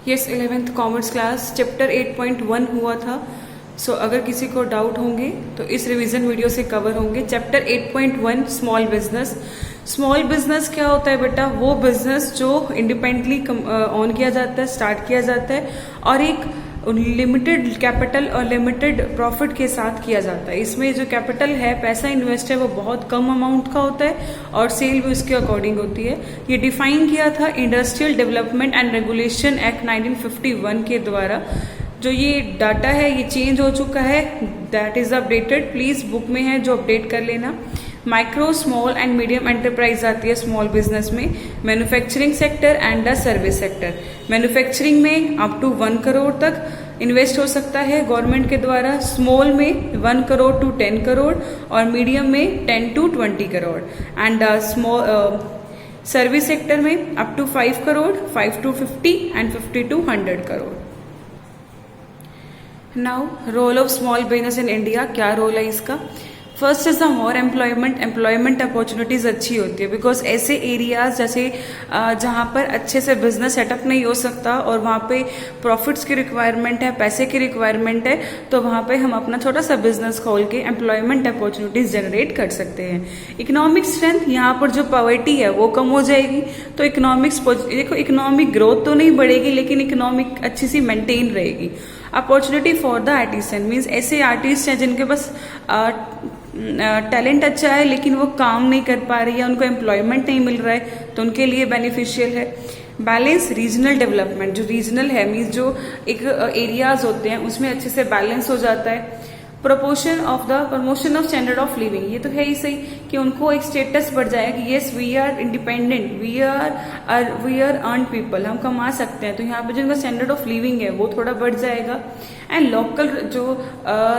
Yes 11th commerce class chapter 8.1 हुआ था। सो अगर किसी को डाउट होंगे तो इस रिवीजन वीडियो से कवर होंगे। Chapter 8.1 small business. Small business क्या होता है बेटा? वो बिजनेस जो इंडिपेंडेंटली ऑन किया जाता है, स्टार्ट किया जाता है और एक लिमिटेड कैपिटल और लिमिटेड प्रॉफिट के साथ किया जाता है। इसमें जो कैपिटल है, पैसा इन्वेस्ट है, वो बहुत कम अमाउंट का होता है और सेल भी उसके अकॉर्डिंग होती है। ये डिफाइन किया था industrial development and regulation act 1951 के द्वारा। जो ये डाटा है ये चेंज हो चुका है, that is updated. Please book में है जो अपडेट कर लेना। Micro small and medium enterprise आती है स्मॉल बिजनेस में। Manufacturing sector and the service sector. Manufacturing में अप टू 1 करोड़ तक इन्वेस्ट हो सकता है गवर्नमेंट के द्वारा। स्मॉल में 1 करोड़ टू 10 करोड़ और मीडियम में 10 to 20 crore and small service sector में up to 5 crore, 5 to 50 and 50 to 100 crore. Now role of small business in India, क्या रोल है इसका? First is the more employment opportunities अच्छी होती है बिकॉज ऐसे एरियाज जैसे जहां पर अच्छे से बिजनेस सेटअप नहीं हो सकता और वहां पे प्रॉफिट्स की रिक्वायरमेंट है, पैसे की रिक्वायरमेंट है, तो वहां पे हम अपना छोटा सा बिजनेस खोल के एम्प्लॉयमेंट अपॉर्चुनिटीज जनरेट कर सकते हैं। इकोनॉमिक स्ट्रेंथ, यहाँ पर जो पॉवर्टी है वो कम हो जाएगी, तो देखो इकोनॉमिक ग्रोथ तो नहीं बढ़ेगी लेकिन इकोनॉमिक अच्छी सी मेंटेन रहेगी। Opportunity for the artisan means ऐसे आर्टिस्ट हैं जिनके पास टैलेंट अच्छा है लेकिन वो काम नहीं कर पा रही है, उनको एम्प्लॉयमेंट नहीं मिल रहा है, तो उनके लिए बेनिफिशियल है। बैलेंस रीजनल डेवलपमेंट, जो रीजनल है मीन्स जो एक एरियाज होते हैं उसमें अच्छे से बैलेंस हो जाता है। Promotion of standard of living, ये तो है ही सही कि उनको एक स्टेटस बढ़ जाएगा कि yes we are independent, we are earn people, हम कमा सकते हैं, तो यहाँ पे जो उनका स्टैंडर्ड ऑफ लिविंग है वो थोड़ा बढ़ जाएगा। एंड लोकल जो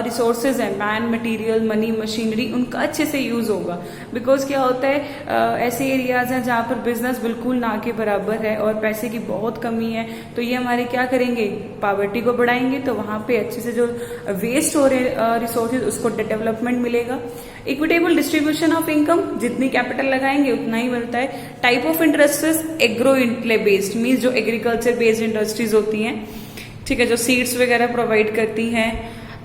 रिसोर्सेज है, मैन, मटेरियल, मनी, मशीनरी, उनका अच्छे से यूज होगा बिकॉज क्या होता है ऐसे एरियाज हैं जहाँ पर बिजनेस बिल्कुल ना के बराबर है और पैसे की बहुत कमी है, तो ये हमारे क्या करेंगे, पॉवर्टी को बढ़ाएंगे, तो वहां पे अच्छे से जो वेस्ट हो रहे रिसोर्सेज उसको डेवलपमेंट मिलेगा। इक्विटेबल डिस्ट्रीब्यूशन ऑफ इनकम, जितनी कैपिटल लगाएंगे उतना ही मिलता है। Type of industries agro based means जो एग्रीकल्चर बेस्ड इंडस्ट्रीज होती हैं, ठीक है, जो सीड्स वगैरह प्रोवाइड करती हैं।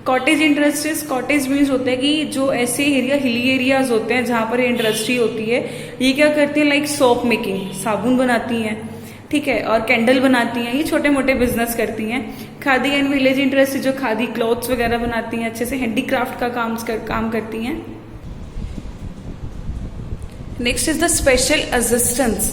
कॉटेज इंडस्ट्रीज, कॉटेज मीन्स होता है कि जो ऐसे एरिया हिली एरियाज होते हैं जहां पर इंडस्ट्री होती है, ये क्या करती है, लाइक सोप मेकिंग, साबुन बनाती हैं, ठीक है, और कैंडल बनाती हैं, ये छोटे मोटे बिजनेस करती हैं। खादी एंड विलेज इंडस्ट्री, जो खादी क्लॉथ्स वगैरह बनाती हैं, अच्छे से हैंडीक्राफ्ट का काम करती हैं। Next is the special assistance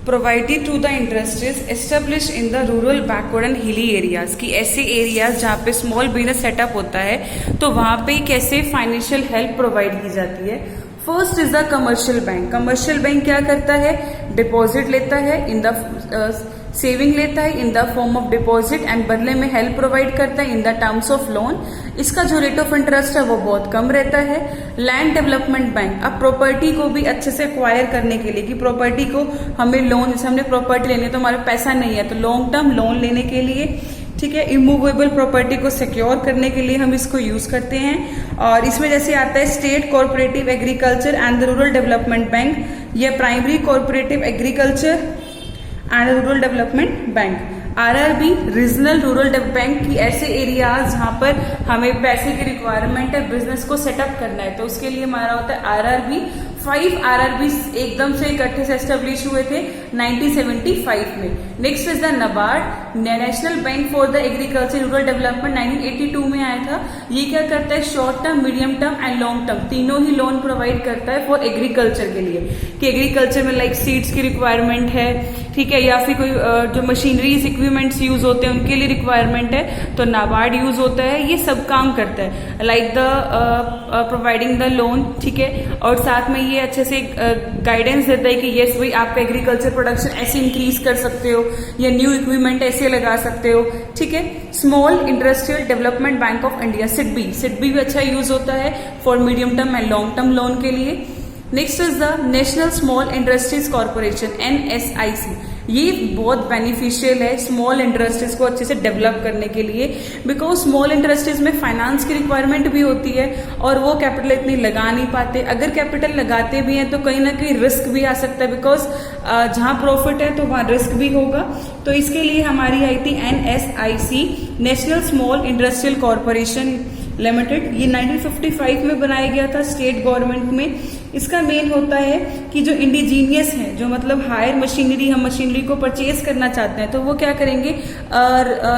provided to the industries establish in the rural backward and hilly areas, की ऐसे एरियाज जहाँ पे स्मॉल बिजनेस सेटअप होता है तो वहां पे कैसे फाइनेंशियल हेल्प प्रोवाइड की जाती है। First is the commercial bank. Commercial bank क्या करता है, डिपॉजिट लेता है इन द सेविंग लेता है in the form of deposit and बदले में हेल्प प्रोवाइड करता है in the terms of loan. इसका जो रेट ऑफ इंटरेस्ट है वो बहुत कम रहता है। लैंड डेवलपमेंट बैंक, अब प्रॉपर्टी को भी अच्छे से एक्वायर करने के लिए, कि प्रॉपर्टी को हमें लोन, जैसे हमने प्रॉपर्टी लेनी है तो हमारे पैसा नहीं है तो लॉन्ग टर्म लोन लेने के लिए, ठीक है, इमूवेबल प्रॉपर्टी को सिक्योर करने के लिए हम इसको यूज करते हैं। और इसमें जैसे आता है state cooperative agriculture and the rural development bank, यह primary cooperative agriculture and rural development bank. RRB, regional rural bank, की ऐसे एरियाज जहां पर हमें पैसे की रिक्वायरमेंट है, बिजनेस को सेटअप करना है, तो उसके लिए हमारा होता है आरआरबी। 5 आरआरबी एकदम से इकट्ठे से एस्टेब्लिश हुए थे 1975 में। Next is the NABARD, national bank for the agriculture rural development, 1982 में आया था। ये क्या करता है, short term, medium term and long term तीनों ही लोन प्रोवाइड करता है फॉर एग्रीकल्चर के लिए, कि एग्रीकल्चर में लाइक सीड्स की रिक्वायरमेंट है, ठीक है, या फिर कोई जो मशीनरीज इक्विपमेंट्स यूज होते हैं उनके लिए रिक्वायरमेंट है तो नाबार्ड यूज होता है। ये सब काम करता है like the providing the loan, ठीक है, और साथ में ये अच्छे से गाइडेंस देता है कि यस भाई आपका एग्रीकल्चर प्रोडक्शन ऐसे इंक्रीज कर सकते हो या न्यू इक्विपमेंट ऐसे लगा सकते हो, ठीक है। Small industrial development bank of India, SIDBI भी अच्छा यूज होता है for medium term and long term loan के लिए। Next is the national small industries corporation, NSIC। ये बहुत बेनिफिशियल है स्मॉल इंडस्ट्रीज को अच्छे से डेवलप करने के लिए, बिकॉज स्मॉल इंडस्ट्रीज में फाइनेंस की रिक्वायरमेंट भी होती है और वो कैपिटल इतनी लगा नहीं पाते। अगर कैपिटल लगाते भी हैं तो कहीं ना कहीं रिस्क भी आ सकता है, बिकॉज जहां प्रॉफिट है तो वहां रिस्क भी होगा। तो इसके लिए हमारी आई थी NSIC, national small industrial corporation limited. ये 1955 में बनाया गया था स्टेट गवर्नमेंट में। इसका मेन होता है कि जो इंडिजीनियस है, जो मतलब हायर मशीनरी, हम मशीनरी को परचेज करना चाहते हैं तो वो क्या करेंगे,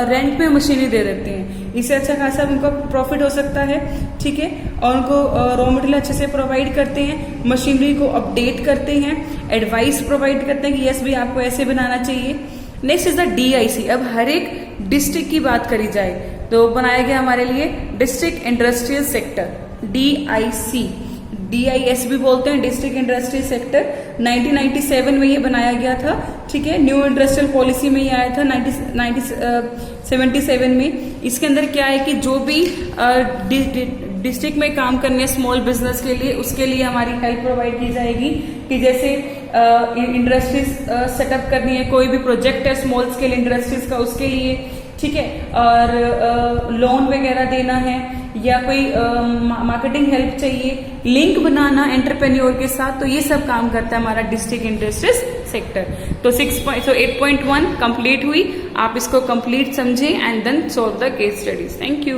रेंट पे मशीनरी दे देते हैं। इससे अच्छा खासा उनका प्रॉफिट हो सकता है, ठीक है। और उनको रॉ मटेरियल अच्छे से प्रोवाइड करते हैं, मशीनरी को अपडेट करते हैं, एडवाइस प्रोवाइड करते हैं कि यस भाई आपको ऐसे बनाना चाहिए। Next is the DIC। अब हर एक डिस्ट्रिक्ट की बात करी जाए तो बनाया गया हमारे लिए district industrial sector, DIC, DIS भी बोलते हैं, डिस्ट्रिक्ट इंडस्ट्रियल सेक्टर। 1997 में ये बनाया गया था, ठीक है। न्यू इंडस्ट्रियल पॉलिसी में ये आया था 1977 में। इसके अंदर क्या है कि जो भी डिस्ट्रिक्ट में काम करने स्मॉल बिजनेस के लिए, उसके लिए हमारी हेल्प प्रोवाइड की जाएगी कि जैसे इंडस्ट्रीज सेटअप करनी है, कोई भी प्रोजेक्ट है स्मॉल स्केल इंडस्ट्रीज का, उसके लिए, ठीक है। और लोन वगैरह देना है या कोई मार्केटिंग हेल्प चाहिए, लिंक बनाना एंटरप्रेन्योर के साथ, तो ये सब काम करता है हमारा डिस्ट्रिक्ट इंडस्ट्रीज सेक्टर। तो 8.1 कंप्लीट हुई। आप इसको कंप्लीट समझें and then solve the case studies. Thank you.